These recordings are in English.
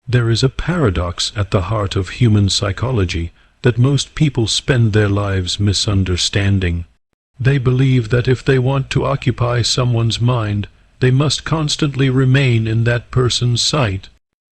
There is a paradox at the heart of human psychology that most people spend their lives misunderstanding. They believe that if they want to occupy someone's mind, they must constantly remain in that person's sight.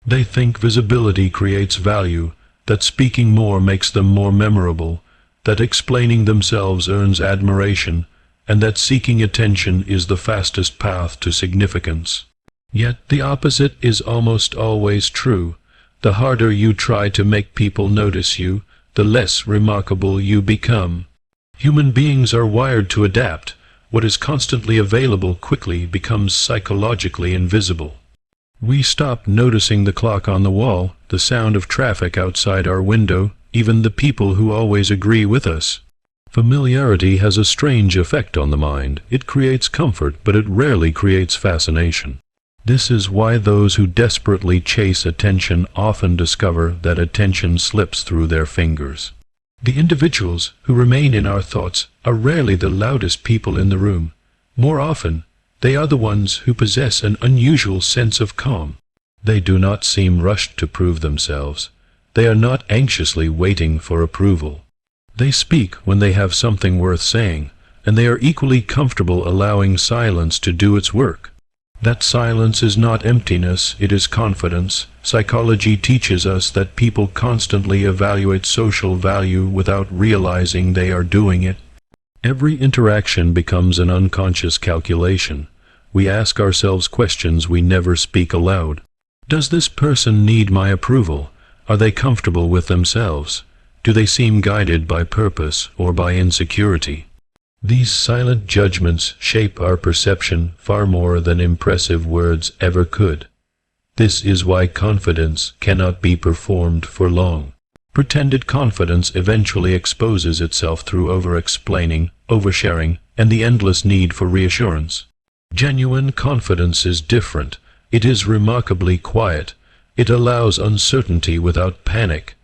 They think visibility creates value, that speaking more makes them more memorable, that explaining themselves earns admiration, and that seeking attention is the fastest path to significance. Yet the opposite is almost always true. The harder you try to make people notice you, the less remarkable you become. Human beings are wired to adapt. What is constantly available quickly becomes psychologically invisible. We stop noticing the clock on the wall, the sound of traffic outside our window, even the people who always agree with us. Familiarity has a strange effect on the mind. It creates comfort, but it rarely creates fascination. This is why those who desperately chase attention often discover that attention slips through their fingers. The individuals who remain in our thoughts are rarely the loudest people in the room. More often, they are the ones who possess an unusual sense of calm. They do not seem rushed to prove themselves. They are not anxiously waiting for approval. They speak when they have something worth saying, and they are equally comfortable allowing silence to do its work. That silence is not emptiness, it is confidence. Psychology teaches us that people constantly evaluate social value without realizing they are doing it. Every interaction becomes an unconscious calculation. We ask ourselves questions we never speak aloud. Does this person need my approval? Are they comfortable with themselves? Do they seem guided by purpose or by insecurity? These silent judgments shape our perception far more than impressive words ever could. This is why confidence cannot be performed for long. Pretended confidence eventually exposes itself through over-explaining, oversharing, and the endless need for reassurance. Genuine confidence is different. It is remarkably quiet. It allows uncertainty without panic.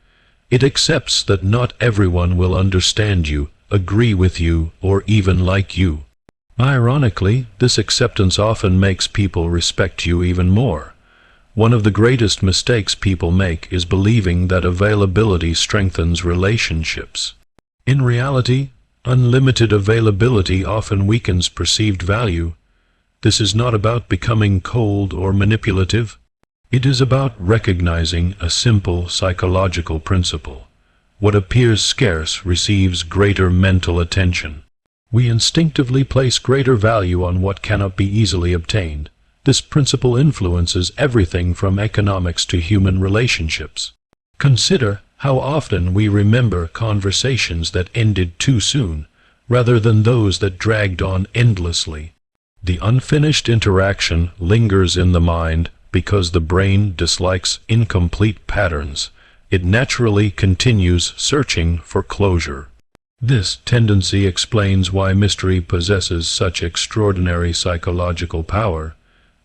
It accepts that not everyone will understand you, agree with you, or even like you. Ironically, this acceptance often makes people respect you even more. One of the greatest mistakes people make is believing that availability strengthens relationships. In reality, unlimited availability often weakens perceived value. This is not about becoming cold or manipulative. It is about recognizing a simple psychological principle. What appears scarce receives greater mental attention. We instinctively place greater value on what cannot be easily obtained. This principle influences everything from economics to human relationships. Consider how often we remember conversations that ended too soon, rather than those that dragged on endlessly. The unfinished interaction lingers in the mind because the brain dislikes incomplete patterns. It naturally continues searching for closure. This tendency explains why mystery possesses such extraordinary psychological power.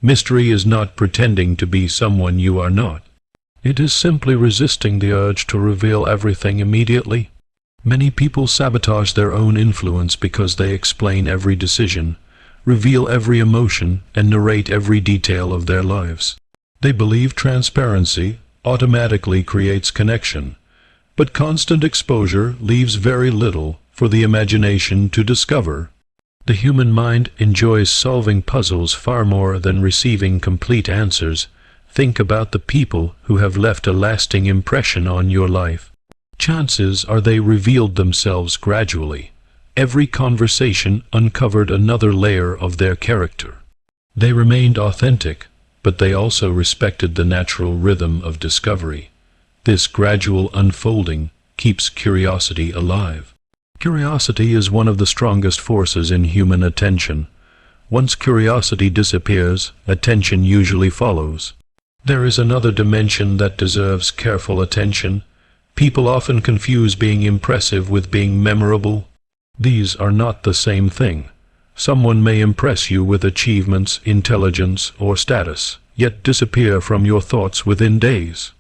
Mystery is not pretending to be someone you are not. It is simply resisting the urge to reveal everything immediately. Many people sabotage their own influence because they explain every decision, reveal every emotion, and narrate every detail of their lives. They believe transparency automatically creates connection, but constant exposure leaves very little for the imagination to discover. The human mind enjoys solving puzzles far more than receiving complete answers. Think about the people who have left a lasting impression on your life. Chances are they revealed themselves gradually. Every conversation uncovered another layer of their character. They remained authentic, but they also respected the natural rhythm of discovery. This gradual unfolding keeps curiosity alive. Curiosity is one of the strongest forces in human attention. Once curiosity disappears, attention usually follows. There is another dimension that deserves careful attention. People often confuse being impressive with being memorable. These are not the same thing. Someone may impress you with achievements, intelligence, or status, yet disappear from your thoughts within days.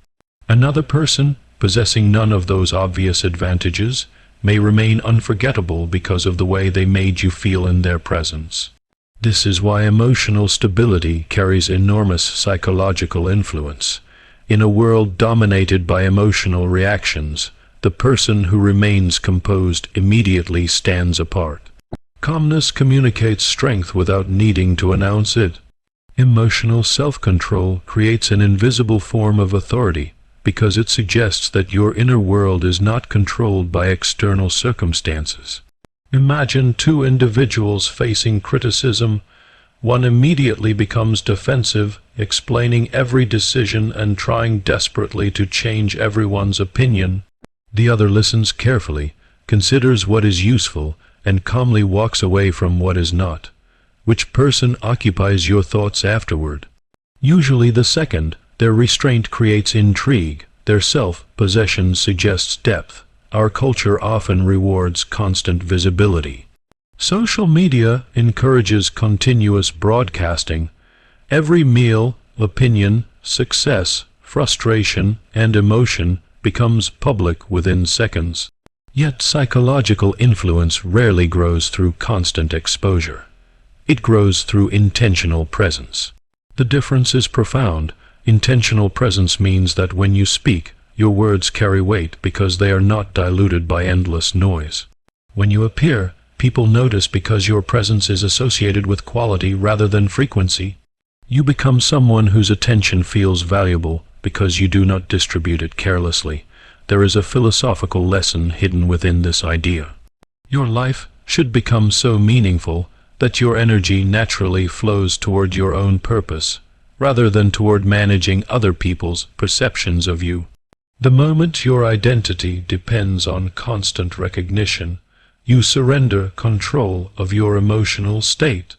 Another person, possessing none of those obvious advantages, may remain unforgettable because of the way they made you feel in their presence. This is why emotional stability carries enormous psychological influence. In a world dominated by emotional reactions, the person who remains composed immediately stands apart. Calmness communicates strength without needing to announce it. Emotional self-control creates an invisible form of authority because it suggests that your inner world is not controlled by external circumstances. Imagine two individuals facing criticism. One immediately becomes defensive, explaining every decision and trying desperately to change everyone's opinion. The other listens carefully, considers what is useful, and calmly walks away from what is not. Which person occupies your thoughts afterward? Usually the second. Their restraint creates intrigue. Their self-possession suggests depth. Our culture often rewards constant visibility. Social media encourages continuous broadcasting. Every meal, opinion, success, frustration, and emotion becomes public within seconds. Yet psychological influence rarely grows through constant exposure. It grows through intentional presence. The difference is profound. Intentional presence means that when you speak, your words carry weight because they are not diluted by endless noise. When you appear, people notice because your presence is associated with quality rather than frequency. You become someone whose attention feels valuable because you do not distribute it carelessly. There is a philosophical lesson hidden within this idea. Your life should become so meaningful that your energy naturally flows toward your own purpose, rather than toward managing other people's perceptions of you. The moment your identity depends on constant recognition, you surrender control of your emotional state.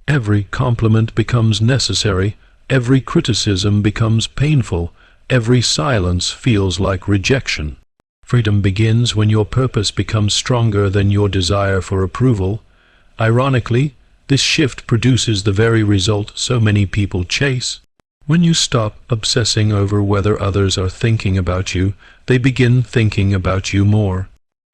Every compliment becomes necessary, every criticism becomes painful, every silence feels like rejection. Freedom begins when your purpose becomes stronger than your desire for approval. Ironically, this shift produces the very result so many people chase. When you stop obsessing over whether others are thinking about you, they begin thinking about you more.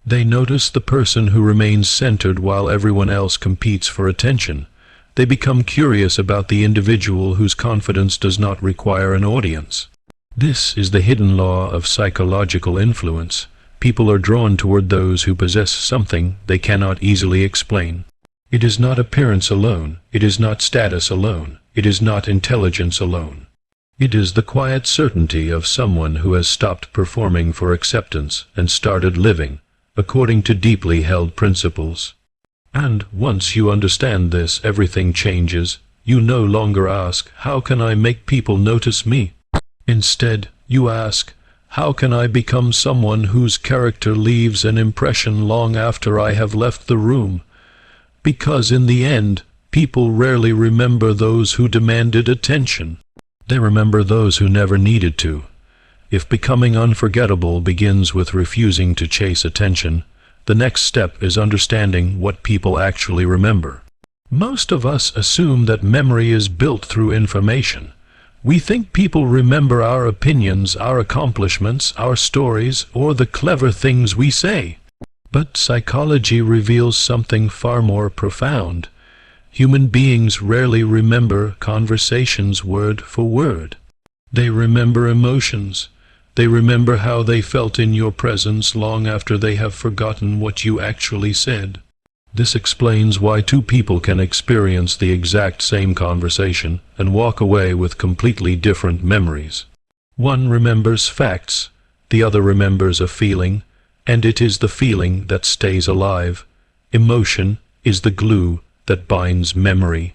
They notice the person who remains centered while everyone else competes for attention. They become curious about the individual whose confidence does not require an audience. This is the hidden law of psychological influence. People are drawn toward those who possess something they cannot easily explain. It is not appearance alone. It is not status alone. It is not intelligence alone. It is the quiet certainty of someone who has stopped performing for acceptance and started living according to deeply held principles. And once you understand this, everything changes. You no longer ask, "How can I make people notice me?" Instead, you ask, "How can I become someone whose character leaves an impression long after I have left the room?" Because in the end, people rarely remember those who demanded attention. They remember those who never needed to. If becoming unforgettable begins with refusing to chase attention, the next step is understanding what people actually remember. Most of us assume that memory is built through information. We think people remember our opinions, our accomplishments, our stories, or the clever things we say. But psychology reveals something far more profound. Human beings rarely remember conversations word for word. They remember emotions. They remember how they felt in your presence long after they have forgotten what you actually said. This explains why two people can experience the exact same conversation and walk away with completely different memories. One remembers facts, the other remembers a feeling, and it is the feeling that stays alive. Emotion is the glue that binds memory.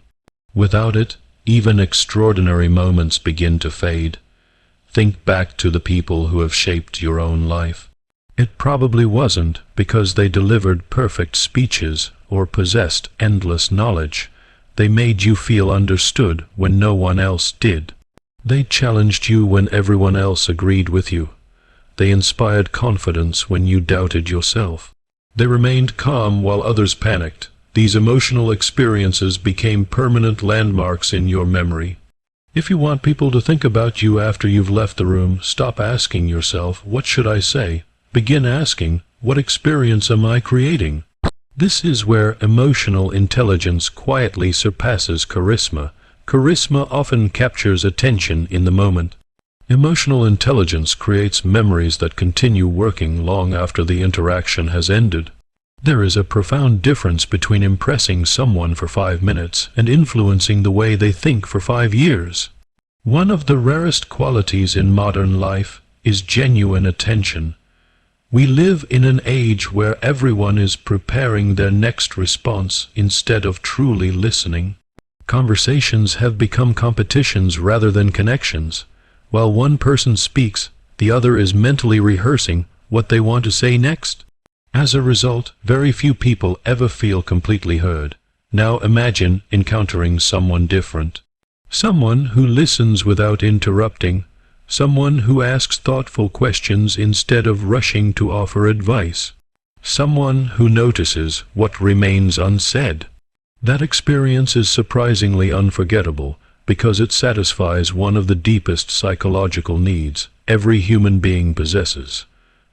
Without it, even extraordinary moments begin to fade. Think back to the people who have shaped your own life. It probably wasn't because they delivered perfect speeches or possessed endless knowledge. They made you feel understood when no one else did. They challenged you when everyone else agreed with you. They inspired confidence when you doubted yourself. They remained calm while others panicked. These emotional experiences became permanent landmarks in your memory. If you want people to think about you after you've left the room, stop asking yourself, "What should I say?" Begin asking, "What experience am I creating?" This is where emotional intelligence quietly surpasses charisma. Charisma often captures attention in the moment. Emotional intelligence creates memories that continue working long after the interaction has ended. There is a profound difference between impressing someone for 5 minutes and influencing the way they think for 5 years. One of the rarest qualities in modern life is genuine attention. We live in an age where everyone is preparing their next response instead of truly listening. Conversations have become competitions rather than connections. While one person speaks, the other is mentally rehearsing what they want to say next. As a result, very few people ever feel completely heard. Now imagine encountering someone different. Someone who listens without interrupting. Someone who asks thoughtful questions instead of rushing to offer advice. Someone who notices what remains unsaid. That experience is surprisingly unforgettable because it satisfies one of the deepest psychological needs every human being possesses: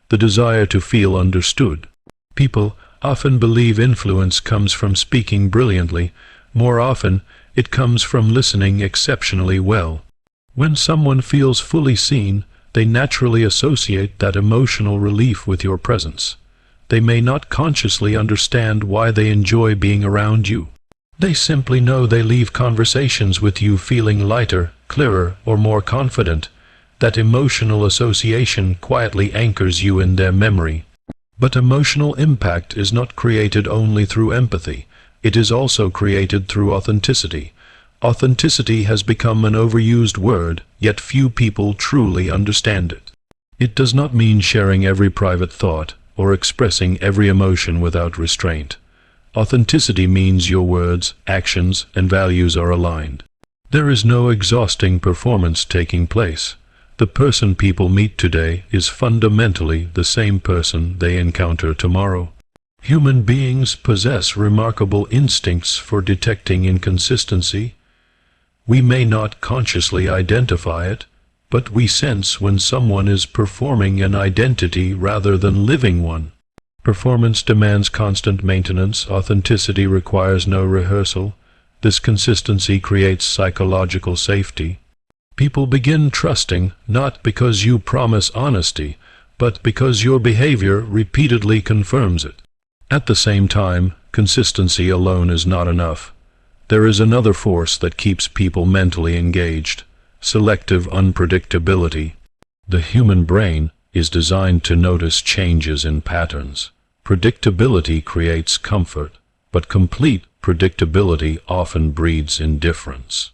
the desire to feel understood. People often believe influence comes from speaking brilliantly. More often, it comes from listening exceptionally well. When someone feels fully seen, they naturally associate that emotional relief with your presence. They may not consciously understand why they enjoy being around you. They simply know they leave conversations with you feeling lighter, clearer, or more confident. That emotional association quietly anchors you in their memory. But emotional impact is not created only through empathy. It is also created through authenticity. Authenticity has become an overused word, yet few people truly understand it. It does not mean sharing every private thought or expressing every emotion without restraint. Authenticity means your words, actions, and values are aligned. There is no exhausting performance taking place. The person people meet today is fundamentally the same person they encounter tomorrow. Human beings possess remarkable instincts for detecting inconsistency. We may not consciously identify it, but we sense when someone is performing an identity rather than living one. Performance demands constant maintenance. Authenticity requires no rehearsal. This consistency creates psychological safety. People begin trusting not because you promise honesty, but because your behavior repeatedly confirms it. At the same time, consistency alone is not enough. There is another force that keeps people mentally engaged: selective unpredictability. The human brain is designed to notice changes in patterns. Predictability creates comfort, but complete predictability often breeds indifference.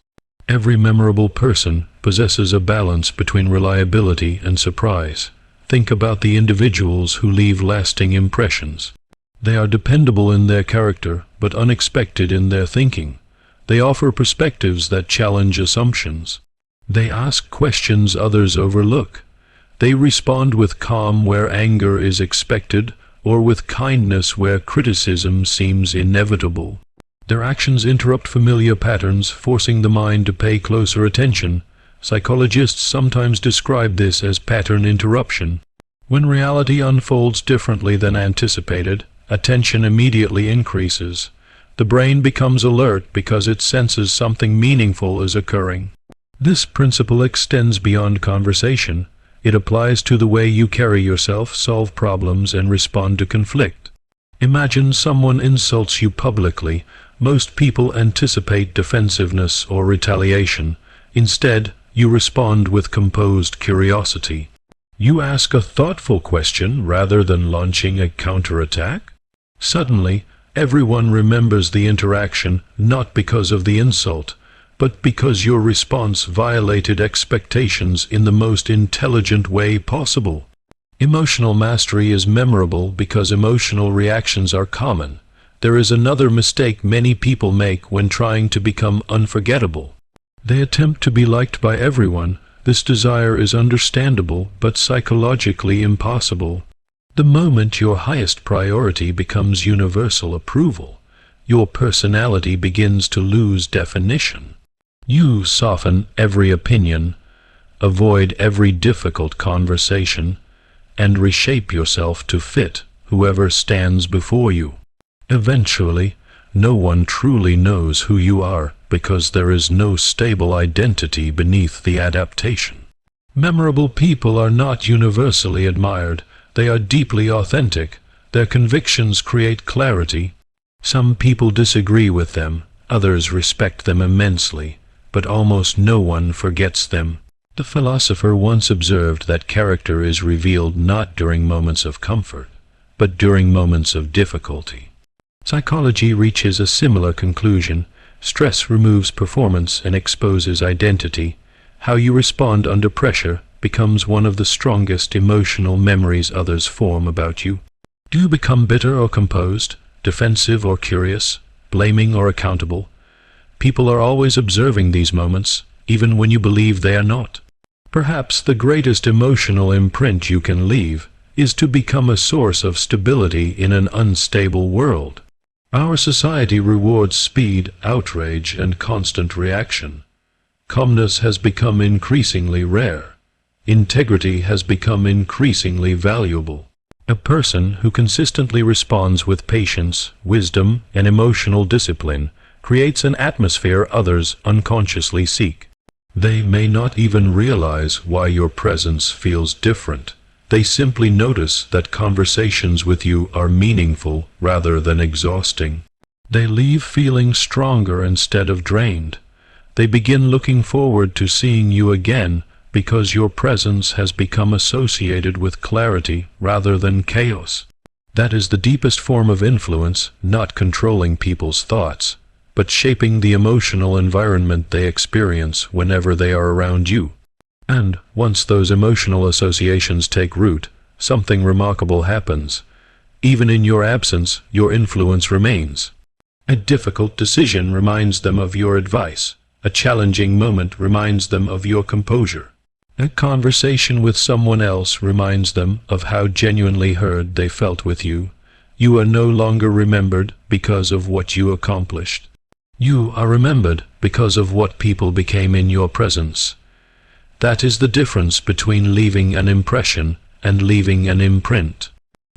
Every memorable person possesses a balance between reliability and surprise. Think about the individuals who leave lasting impressions. They are dependable in their character, but unexpected in their thinking. They offer perspectives that challenge assumptions. They ask questions others overlook. They respond with calm where anger is expected, or with kindness where criticism seems inevitable. Their actions interrupt familiar patterns, forcing the mind to pay closer attention. Psychologists sometimes describe this as pattern interruption. When reality unfolds differently than anticipated, attention immediately increases. The brain becomes alert because it senses something meaningful is occurring. This principle extends beyond conversation. It applies to the way you carry yourself, solve problems, and respond to conflict. Imagine someone insults you publicly. Most people anticipate defensiveness or retaliation. Instead, you respond with composed curiosity. You ask a thoughtful question rather than launching a counterattack. Suddenly, everyone remembers the interaction not because of the insult, but because your response violated expectations in the most intelligent way possible. Emotional mastery is memorable because emotional reactions are common. There is another mistake many people make when trying to become unforgettable. They attempt to be liked by everyone. This desire is understandable but psychologically impossible. The moment your highest priority becomes universal approval, your personality begins to lose definition. You soften every opinion, avoid every difficult conversation, and reshape yourself to fit whoever stands before you. Eventually, no one truly knows who you are because there is no stable identity beneath the adaptation. Memorable people are not universally admired. They are deeply authentic. Their convictions create clarity. Some people disagree with them, others respect them immensely, but almost no one forgets them. The philosopher once observed that character is revealed not during moments of comfort, but during moments of difficulty. Psychology reaches a similar conclusion. Stress removes performance and exposes identity. How you respond under pressure becomes one of the strongest emotional memories others form about you. Do you become bitter or composed, defensive or curious, blaming or accountable? People are always observing these moments, even when you believe they are not. Perhaps the greatest emotional imprint you can leave is to become a source of stability in an unstable world. Our society rewards speed, outrage, and constant reaction. Calmness has become increasingly rare. Integrity has become increasingly valuable. A person who consistently responds with patience, wisdom, and emotional discipline creates an atmosphere others unconsciously seek. They may not even realize why your presence feels different. They simply notice that conversations with you are meaningful rather than exhausting. They leave feeling stronger instead of drained. They begin looking forward to seeing you again because your presence has become associated with clarity rather than chaos. That is the deepest form of influence, not controlling people's thoughts, but shaping the emotional environment they experience whenever they are around you. And once those emotional associations take root, something remarkable happens. Even in your absence, your influence remains. A difficult decision reminds them of your advice. A challenging moment reminds them of your composure. A conversation with someone else reminds them of how genuinely heard they felt with you. You are no longer remembered because of what you accomplished. You are remembered because of what people became in your presence. That is the difference between leaving an impression and leaving an imprint.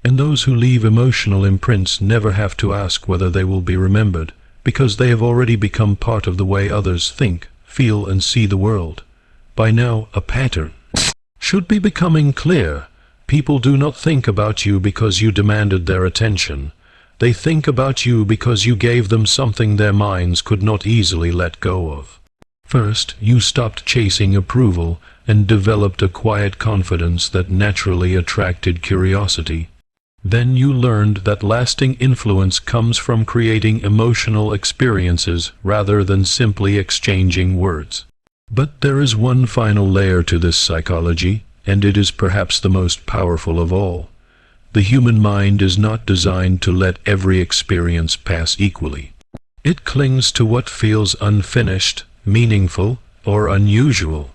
And those who leave emotional imprints never have to ask whether they will be remembered, because they have already become part of the way others think, feel, and see the world. By now, a pattern should be becoming clear. People do not think about you because you demanded their attention. They think about you because you gave them something their minds could not easily let go of. First, you stopped chasing approval and developed a quiet confidence that naturally attracted curiosity. Then you learned that lasting influence comes from creating emotional experiences rather than simply exchanging words. But there is one final layer to this psychology, and it is perhaps the most powerful of all. The human mind is not designed to let every experience pass equally. It clings to what feels unfinished, meaningful, or unusual.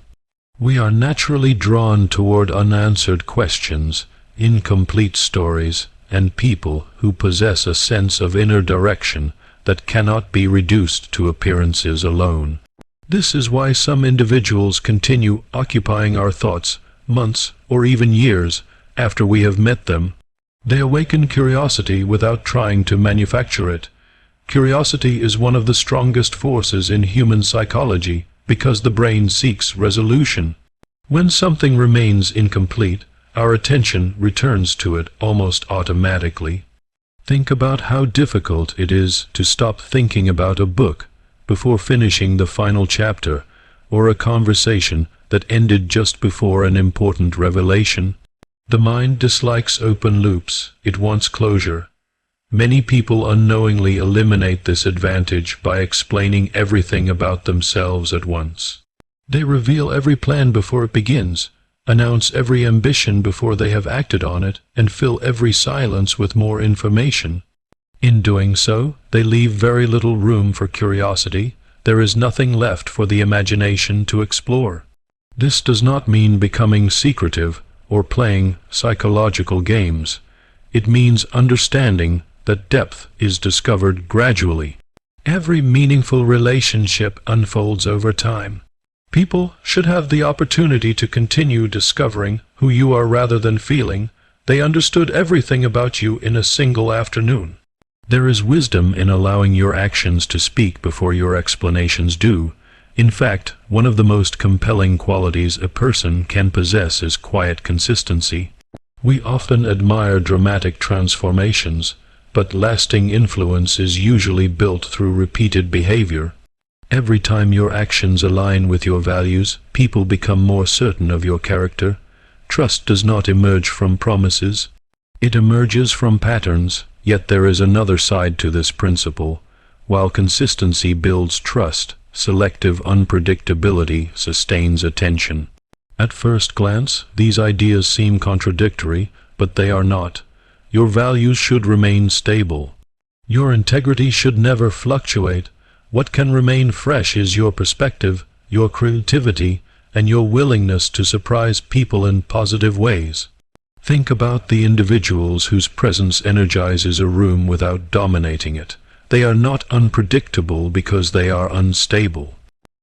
We are naturally drawn toward unanswered questions, incomplete stories, and people who possess a sense of inner direction that cannot be reduced to appearances alone. This is why some individuals continue occupying our thoughts months or even years after we have met them. They awaken curiosity without trying to manufacture it. Curiosity is one of the strongest forces in human psychology because the brain seeks resolution. When something remains incomplete, our attention returns to it almost automatically. Think about how difficult it is to stop thinking about a book before finishing the final chapter, or a conversation that ended just before an important revelation. The mind dislikes open loops. It wants closure. Many people unknowingly eliminate this advantage by explaining everything about themselves at once. They reveal every plan before it begins, announce every ambition before they have acted on it, and fill every silence with more information. In doing so, they leave very little room for curiosity. There is nothing left for the imagination to explore. This does not mean becoming secretive or playing psychological games. It means understanding that depth is discovered gradually. Every meaningful relationship unfolds over time. People should have the opportunity to continue discovering who you are rather than feeling they understood everything about you in a single afternoon. There is wisdom in allowing your actions to speak before your explanations do. In fact, one of the most compelling qualities a person can possess is quiet consistency. We often admire dramatic transformations, but lasting influence is usually built through repeated behavior. Every time your actions align with your values, people become more certain of your character. Trust does not emerge from promises. It emerges from patterns, yet there is another side to this principle. While consistency builds trust, selective unpredictability sustains attention. At first glance, these ideas seem contradictory, but they are not. Your values should remain stable. Your integrity should never fluctuate. What can remain fresh is your perspective, your creativity, and your willingness to surprise people in positive ways. Think about the individuals whose presence energizes a room without dominating it. They are not unpredictable because they are unstable.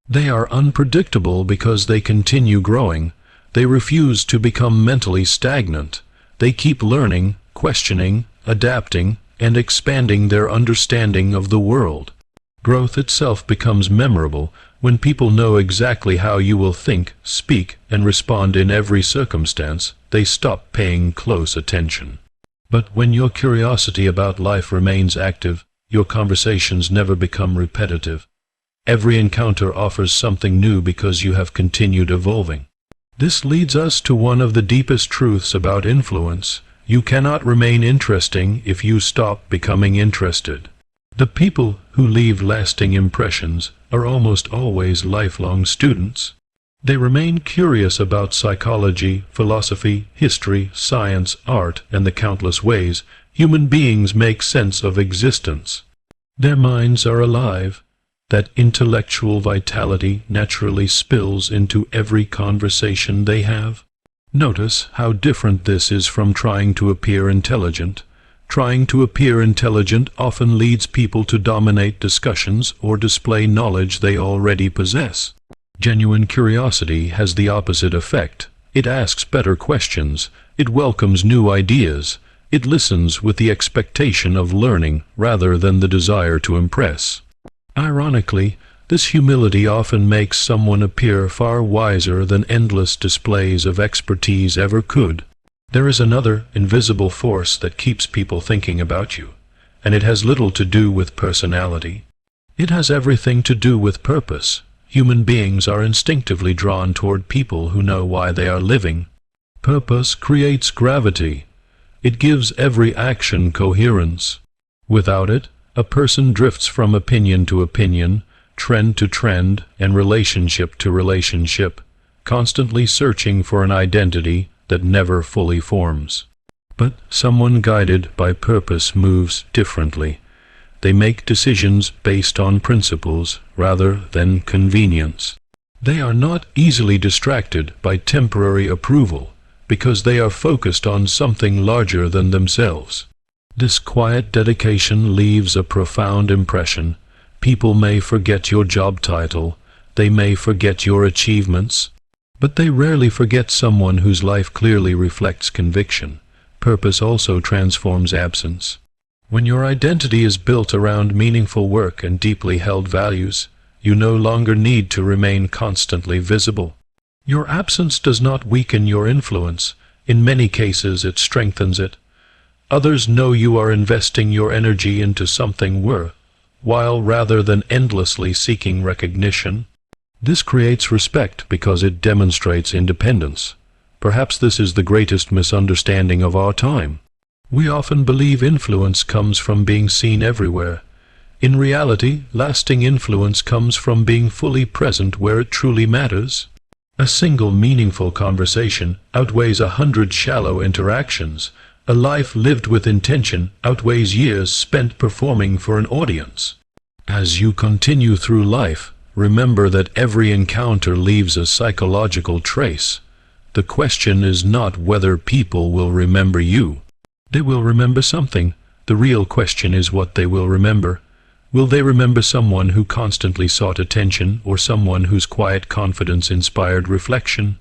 They are unpredictable because they continue growing. They refuse to become mentally stagnant. They keep learning, questioning, adapting, and expanding their understanding of the world. Growth itself becomes memorable when people know exactly how you will think, speak, and respond in every circumstance. They stop paying close attention. But when your curiosity about life remains active, your conversations never become repetitive. Every encounter offers something new because you have continued evolving. This leads us to one of the deepest truths about influence. You cannot remain interesting if you stop becoming interested. The people who leave lasting impressions are almost always lifelong students. They remain curious about psychology, philosophy, history, science, art, and the countless ways human beings make sense of existence. Their minds are alive. That intellectual vitality naturally spills into every conversation they have. Notice how different this is from trying to appear intelligent. Trying to appear intelligent often leads people to dominate discussions or display knowledge they already possess. Genuine curiosity has the opposite effect. It asks better questions. It welcomes new ideas. It listens with the expectation of learning rather than the desire to impress. Ironically, this humility often makes someone appear far wiser than endless displays of expertise ever could. There is another invisible force that keeps people thinking about you, and it has little to do with personality. It has everything to do with purpose. Human beings are instinctively drawn toward people who know why they are living. Purpose creates gravity. It gives every action coherence. Without it, a person drifts from opinion to opinion, trend to trend, and relationship to relationship, constantly searching for an identity that never fully forms. But someone guided by purpose moves differently. They make decisions based on principles rather than convenience. They are not easily distracted by temporary approval because they are focused on something larger than themselves. This quiet dedication leaves a profound impression. People may forget your job title, they may forget your achievements, but they rarely forget someone whose life clearly reflects conviction. Purpose also transforms absence. When your identity is built around meaningful work and deeply held values, you no longer need to remain constantly visible. Your absence does not weaken your influence. In many cases, it strengthens it. Others know you are investing your energy into something worthwhile rather than endlessly seeking recognition. This creates respect because it demonstrates independence. Perhaps this is the greatest misunderstanding of our time. We often believe influence comes from being seen everywhere. In reality, lasting influence comes from being fully present where it truly matters. A single meaningful conversation outweighs 100 shallow interactions. A life lived with intention outweighs years spent performing for an audience. As you continue through life, remember that every encounter leaves a psychological trace. The question is not whether people will remember you. They will remember something. The real question is what they will remember. Will they remember someone who constantly sought attention or someone whose quiet confidence inspired reflection?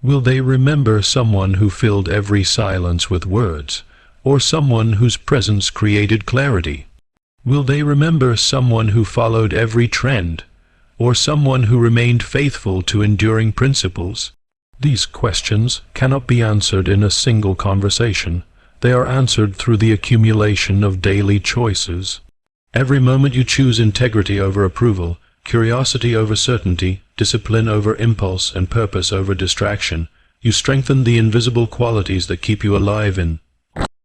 Will they remember someone who filled every silence with words, or someone whose presence created clarity? Will they remember someone who followed every trend, or someone who remained faithful to enduring principles? These questions cannot be answered in a single conversation. They are answered through the accumulation of daily choices. Every moment you choose integrity over approval, curiosity over certainty, discipline over impulse, and purpose over distraction, you strengthen the invisible qualities that keep you alive in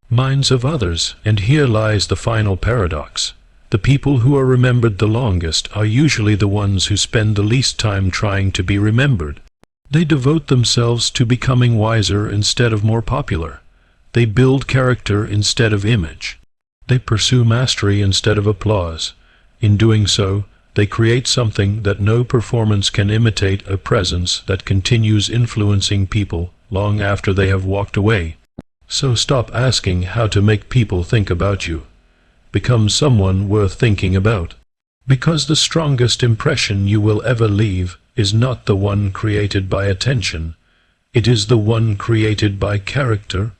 minds of others. And here lies the final paradox. The people who are remembered the longest are usually the ones who spend the least time trying to be remembered. They devote themselves to becoming wiser instead of more popular. They build character instead of image. They pursue mastery instead of applause. In doing so, they create something that no performance can imitate, a presence that continues influencing people long after they have walked away. So stop asking how to make people think about you. Become someone worth thinking about. Because the strongest impression you will ever leave is not the one created by attention. It is the one created by character.